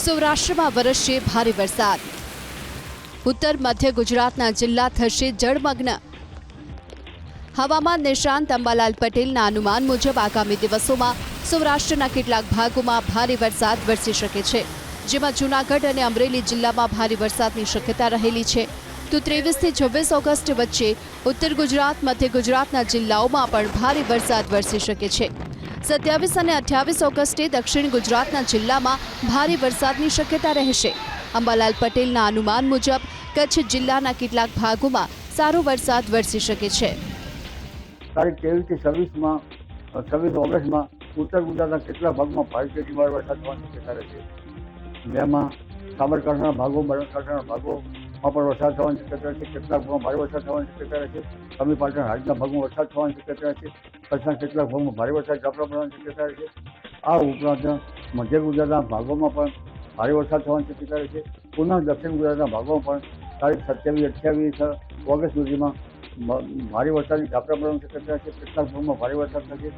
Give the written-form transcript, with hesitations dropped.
સૌરાષ્ટ્રમાં વરસશે ભારે વરસાદ. ઉત્તર મધ્ય ગુજરાતના જિલ્લા થશે જળમગ્ન. હવામાન નિષ્ણાંત અંબાલાલ પટેલના અનુમાન મુજબ આગામી દિવસોમાં સૌરાષ્ટ્રના કેટલાક ભાગોમાં ભારે વરસાદ વરસી શકે છે, જેમાં જૂનાગઢ અને અમરેલી જિલ્લામાં ભારે વરસાદની શક્યતા રહેલી છે. તો 23 થી 26 ઓગસ્ટ વચ્ચે ઉત્તર ગુજરાત, મધ્ય ગુજરાતના જિલ્લાઓમાં પણ ભારે વરસાદ વરસી શકે છે. 27 અને 28 ઓગસ્ટે દક્ષિણ ગુજરાતના જિલ્લામાં ભારે વરસાદની શક્યતા રહેશે. અંબાલાલ પટેલના અનુમાન મુજબ કચ્છ જિલ્લાના કેટલાક ભાગોમાં સારો વરસાદ વરસી શકે છે. તારીખ 23 થી 26 ઓગસ્ટમાં ઉત્તર ગુજરાતના કેટલાક ભાગમાં ભારેથી ભારે વરસાદ થવાની શક્યતા રહેશે. જેમાં સાબરકાંઠાના ભાગો, બનાસકાંઠાના ભાગોમાં પણ વરસાદ થવાની શક્યતા રહેશે. કેટલાક ભાગમાં ભારે વરસાદ થવાની શક્યતા રહેશે. સમી પાટણ રાજ્યના ભાગમાં વરસાદ થવાની શક્યતા રહેશે. કચ્છના કેટલાક ભાગમાં ભારે વરસાદ ઝાપટા પડવાની શક્યતા રહેશે. આ ઉપરાંત મધ્ય ગુજરાતના ભાગોમાં પણ ભારે વરસાદ થવાની શક્યતા રહેશે. પુનઃ દક્ષિણ ગુજરાતના ભાગોમાં પણ તારીખ 27-28 ઓગસ્ટ સુધીમાં ભારે વરસાદની ઝાપટા પડવાની શક્યતા રહેશે. કેટલાક ભાગમાં ભારે વરસાદ થશે.